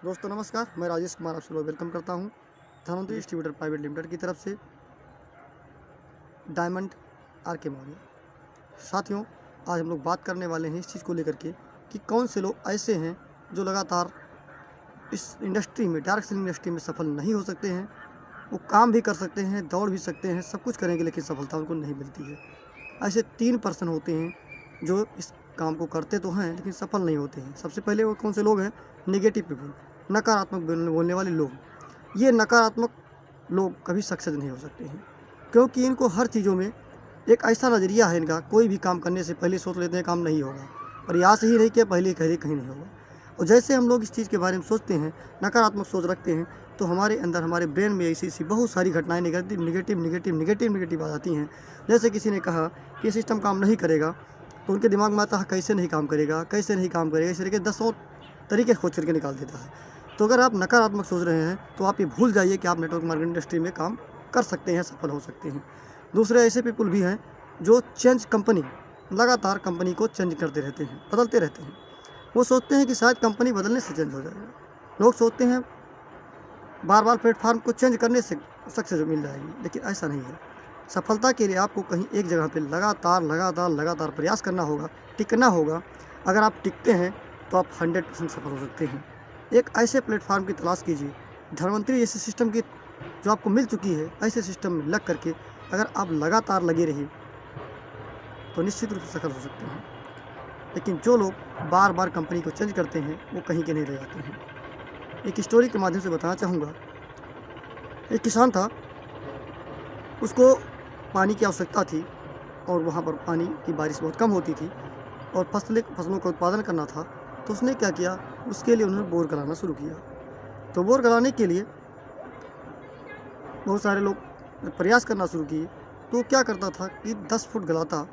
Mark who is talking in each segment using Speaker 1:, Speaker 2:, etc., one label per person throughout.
Speaker 1: दोस्तों नमस्कार, मैं राजेश कुमार आप सभी वेलकम करता हूं धनवंतरी डिस्ट्रीब्यूटर प्राइवेट लिमिटेड की तरफ से डायमंड आर.के. मौर्य। साथियों, आज हम लोग बात करने वाले हैं इस चीज़ को लेकर के कि कौन से लोग ऐसे हैं जो लगातार इस इंडस्ट्री में, डायरेक्ट सेलिंग इंडस्ट्री में सफल नहीं हो सकते हैं। वो काम भी कर सकते हैं, दौड़ भी सकते हैं, सब कुछ करेंगे, लेकिन सफलता उनको नहीं मिलती है। ऐसे 3 पर्सन होते हैं जो इस काम को करते तो हैं लेकिन सफल नहीं होते हैं। सबसे पहले वो कौन से लोग हैं? नेगेटिव पीपल, नकारात्मक बोलने वाले लोग। ये नकारात्मक लोग कभी सक्सेस नहीं हो सकते हैं, क्योंकि इनको हर चीज़ों में एक ऐसा नज़रिया है इनका, कोई भी काम करने से पहले सोच लेते हैं काम नहीं होगा, प्रयास ही नहीं किया पहले कहीं नहीं होगा। और जैसे हम लोग इस चीज़ के बारे में सोचते हैं, नकारात्मक सोच रखते हैं, तो हमारे अंदर, हमारे ब्रेन में ऐसी बहुत सारी घटनाएं नेगेटिव आ जाती हैं। जैसे किसी ने कहा कि ये सिस्टम काम नहीं करेगा, तो उनके दिमाग में आता है कैसे नहीं काम करेगा, कैसे नहीं काम करेगा, इस तरीके 10 और तरीके खोज करके निकाल देता है। तो अगर आप नकारात्मक सोच रहे हैं तो आप ये भूल जाइए कि आप नेटवर्क मार्केटिंग इंडस्ट्री में काम कर सकते हैं, सफल हो सकते हैं। दूसरे ऐसे पीपल भी हैं जो चेंज कंपनी, लगातार कंपनी को चेंज करते रहते हैं, बदलते रहते हैं। वो सोचते हैं कि शायद कंपनी बदलने से चेंज हो जाएगा। लोग सोचते हैं बार बार प्लेटफार्म को चेंज करने से सक्सेस मिल जाएगी, लेकिन ऐसा नहीं है। सफलता के लिए आपको कहीं एक जगह पे लगातार प्रयास करना होगा, टिकना होगा। अगर आप टिकते हैं तो आप 100% सफल हो सकते हैं। एक ऐसे प्लेटफार्म की तलाश कीजिए, धनवंतरी जैसे सिस्टम की जो आपको मिल चुकी है, ऐसे सिस्टम में लग करके अगर आप लगातार लगे रहिए तो निश्चित रूप से सफल हो सकते हैं। लेकिन जो लोग बार बार कंपनी को चेंज करते हैं वो कहीं के नहीं रह जाते हैं। एक स्टोरी के माध्यम से बताना चाहूँगा। एक किसान था, उसको पानी की आवश्यकता थी और वहाँ पर पानी की बारिश बहुत कम होती थी और फसलों का उत्पादन करना था। तो उसने क्या किया, उसके लिए उन्होंने बोर गलाना शुरू किया। तो बोर गलाने के लिए बहुत सारे लोग प्रयास करना शुरू किए। तो क्या करता था कि 10 फुट गलाता,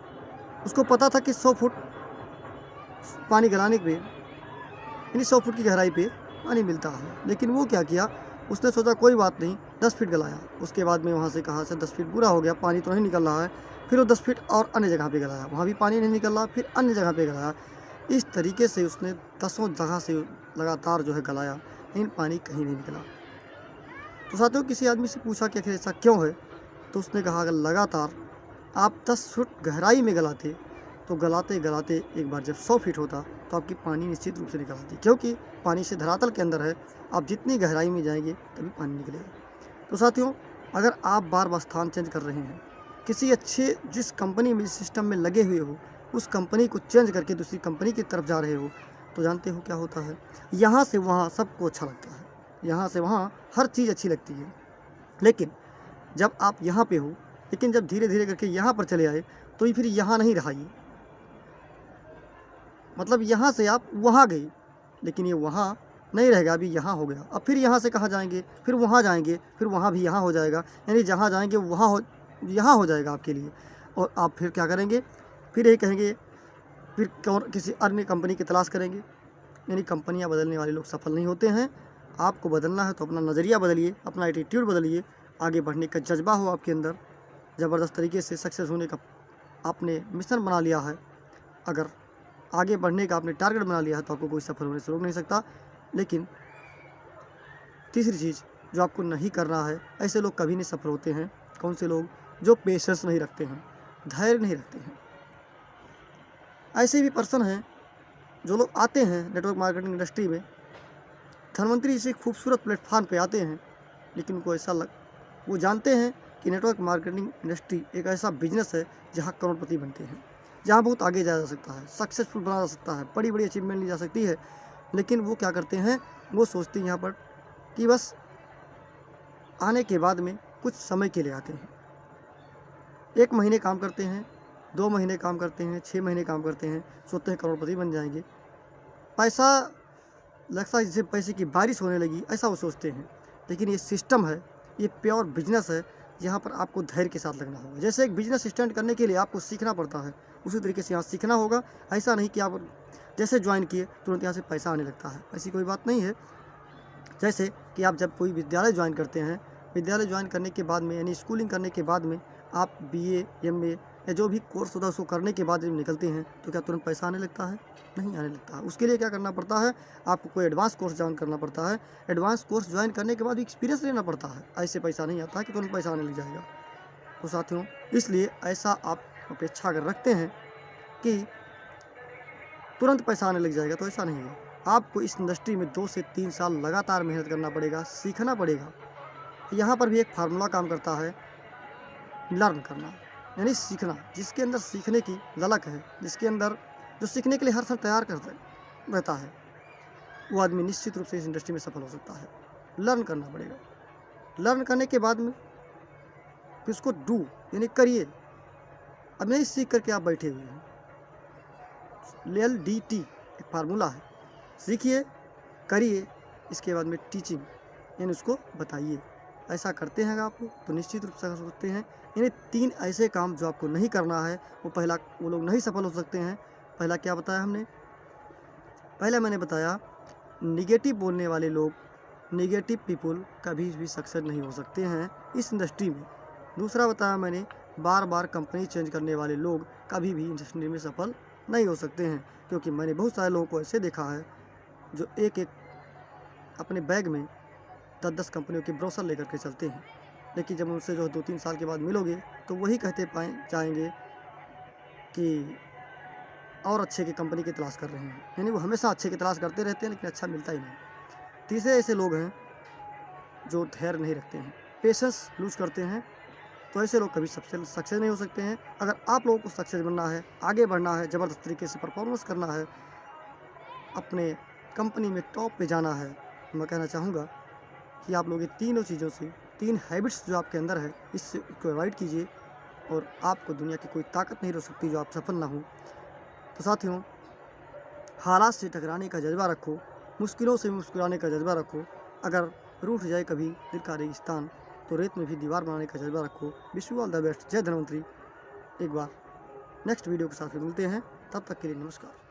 Speaker 1: उसको पता था कि 100 फुट पानी गलाने पे, यानी 100 फुट की गहराई पे पानी मिलता है। लेकिन वो क्या किया, उसने सोचा कोई बात नहीं, 10 फीट गलाया। उसके बाद में वहाँ से कहा से 10 फीट पूरा हो गया, पानी तो नहीं निकल रहा है। फिर वो 10 फीट और अन्य जगह पे गलाया, वहाँ भी पानी नहीं निकल रहा, फिर अन्य जगह पे गलाया। इस तरीके से उसने 10 जगह से लगातार जो है गलाया, लेकिन पानी कहीं नहीं निकला। तो साथियों, किसी आदमी से पूछा कि आखिर ऐसा क्यों है? तो उसने कहा अगर लगातार आप 10 फुट गहराई में गलाते तो गलाते एक बार जब 100 फीट होता तो आपकी पानी निश्चित रूप से निकल आती, क्योंकि पानी से धरातल के अंदर है। आप जितनी गहराई में जाएंगे तभी पानी निकलेगा। तो साथियों, अगर आप बार बार स्थान चेंज कर रहे हैं, किसी अच्छे जिस कंपनी में, जिस सिस्टम में लगे हुए हो, उस कंपनी को चेंज करके दूसरी कंपनी की तरफ जा रहे हो, तो जानते हो क्या होता है? यहाँ से वहाँ सबको अच्छा लगता है, यहाँ से वहाँ हर चीज़ अच्छी लगती है। लेकिन जब आप यहाँ पे हो, लेकिन जब धीरे धीरे करके यहाँ पर चले आए तो ये फिर यहाँ नहीं रहा। ये मतलब यहाँ से आप वहाँ गए, लेकिन ये वहाँ नहीं रहेगा, अभी यहाँ हो गया। अब फिर यहाँ से कहाँ जाएंगे? फिर वहाँ जाएंगे, फिर वहाँ भी यहाँ हो जाएगा, यानी जहाँ जाएंगे वहाँ यहाँ हो जाएगा आपके लिए। और आप फिर क्या करेंगे? फिर यही कहेंगे, फिर और किसी अन्य कंपनी की तलाश करेंगे। यानी कंपनियाँ बदलने वाले लोग सफल नहीं होते हैं। आपको बदलना है तो अपना नज़रिया बदलिए, अपना एटीट्यूड बदलिए, आगे बढ़ने का जज्बा हो आपके अंदर। ज़बरदस्त तरीके से सक्सेस होने का आपने मिशन बना लिया है, अगर आगे बढ़ने का आपने टारगेट बना लिया है, तो आपको कोई सफल होने से रोक नहीं सकता। लेकिन तीसरी चीज़ जो आपको नहीं करना है, ऐसे लोग कभी नहीं सफल होते हैं। कौन से लोग? जो पेशेंस नहीं रखते हैं, धैर्य नहीं रखते हैं। ऐसे भी पर्सन हैं जो लोग आते हैं नेटवर्क मार्केटिंग इंडस्ट्री में, धनवंतरी इसी खूबसूरत प्लेटफार्म पे आते हैं, लेकिन उनको ऐसा वो जानते हैं कि नेटवर्क मार्केटिंग इंडस्ट्री एक ऐसा बिजनेस है जहाँ करोड़पति बनते हैं, जहाँ बहुत आगे जाया जा सकता है, सक्सेसफुल बना जा सकता है, बड़ी बड़ी अचीवमेंट ली जा सकती है। लेकिन वो क्या करते हैं, वो सोचते हैं यहाँ पर कि बस आने के बाद में कुछ समय के लिए आते हैं। 1 महीने काम करते हैं, 2 महीने काम करते हैं, 6 महीने काम करते हैं, सोचते हैं करोड़पति बन जाएंगे, पैसा लगता है जैसे पैसे की बारिश होने लगी, ऐसा वो सोचते हैं। लेकिन ये सिस्टम है, ये प्योर बिजनेस है, यहाँ पर आपको धैर्य के साथ लगना होगा। जैसे एक बिजनेस स्टैंड करने के लिए आपको सीखना पड़ता है, उसी तरीके से यहाँ सीखना होगा। ऐसा नहीं कि आप जैसे ज्वाइन किए तुरंत यहाँ से पैसा आने लगता है, ऐसी कोई बात नहीं है। जैसे कि आप जब कोई विद्यालय ज्वाइन करते हैं, विद्यालय ज्वाइन करने के बाद में, यानी स्कूलिंग करने के बाद में, आप BA, MA या जो भी कोर्स होता है उसको करने के बाद जब निकलते हैं तो क्या तुरंत पैसा आने लगता है? नहीं आने लगता है। उसके लिए क्या करना पड़ता है? आपको कोई एडवांस कोर्स ज्वाइन करना पड़ता है। एडवांस कोर्स ज्वाइन करने के बाद भी एक्सपीरियंस लेना पड़ता है। ऐसे पैसा नहीं आता है कि तुरंत पैसा आने लग जाएगा। तो साथियों, इसलिए ऐसा आप अपेक्षा अगर रखते हैं कि तुरंत पैसा आने लग जाएगा, तो ऐसा नहीं है। आपको इस इंडस्ट्री में 2 से 3 साल लगातार मेहनत करना पड़ेगा, सीखना पड़ेगा। यहाँ पर भी एक फार्मूला काम करता है, लर्न करना यानी सीखना। जिसके अंदर सीखने की ललक है, जिसके अंदर जो सीखने के लिए हर समय तैयार करता रहता है, वो आदमी निश्चित रूप से इस इंडस्ट्री में सफल हो सकता है। लर्न करना पड़ेगा। लर्न करने के बाद में फिर उसको डू यानी करिए। अब नहीं सीख करके आप बैठे हुए हैं। LDT एक फार्मूला है, सीखिए, करिए, इसके बाद में टीचिंग यानी उसको बताइए। ऐसा करते हैं आप तो निश्चित रूप से कर सकते हैं। यानी 3 ऐसे काम जो आपको नहीं करना है, वो लोग नहीं सफल हो सकते हैं। पहला क्या बताया हमने? पहले मैंने बताया निगेटिव बोलने वाले लोग, निगेटिव पीपल कभी भी सक्सेस नहीं हो सकते हैं इस इंडस्ट्री में। दूसरा बताया मैंने बार बार कंपनी चेंज करने वाले लोग कभी भी इंडस्ट्री में सफल नहीं हो सकते हैं, क्योंकि मैंने बहुत सारे लोगों को ऐसे देखा है जो एक अपने बैग में 10-10 कंपनियों के ब्रोशर लेकर के चलते हैं, लेकिन जब उनसे जो 2-3 साल के बाद मिलोगे तो वही कहते जाएंगे कि और अच्छे की कंपनी की तलाश कर रहे हैं। यानी वो हमेशा अच्छे की तलाश करते रहते हैं, लेकिन अच्छा मिलता ही नहीं। तीसरे ऐसे लोग हैं जो धैर्य नहीं रखते हैं, पेशेंस लूज करते हैं। तो ऐसे लोग कभी सक्सेस नहीं हो सकते हैं। अगर आप लोगों को सक्सेस बनना है, आगे बढ़ना है, ज़बरदस्त तरीके से परफॉर्मेंस करना है, अपने कंपनी में टॉप पे जाना है, तो मैं कहना चाहूँगा कि आप लोग ये तीनों चीज़ों से, 3 हैबिट्स जो आपके अंदर है, इससे उसको अवॉइड कीजिए और आपको दुनिया की कोई ताकत नहीं रोक सकती जो आप सफल ना हो। तो साथियों, हालात से टकराने का जज्बा रखो, मुश्किलों से मुस्कुराने का जज्बा रखो। अगर रूठ जाए कभी दिल का रेगिस्तान, तो रेत में भी दीवार बनाने का जज्बा रखो। Wish you all the best. जय धन्वंतरी। एक बार नेक्स्ट वीडियो के साथ फिर मिलते हैं, तब तक के लिए नमस्कार।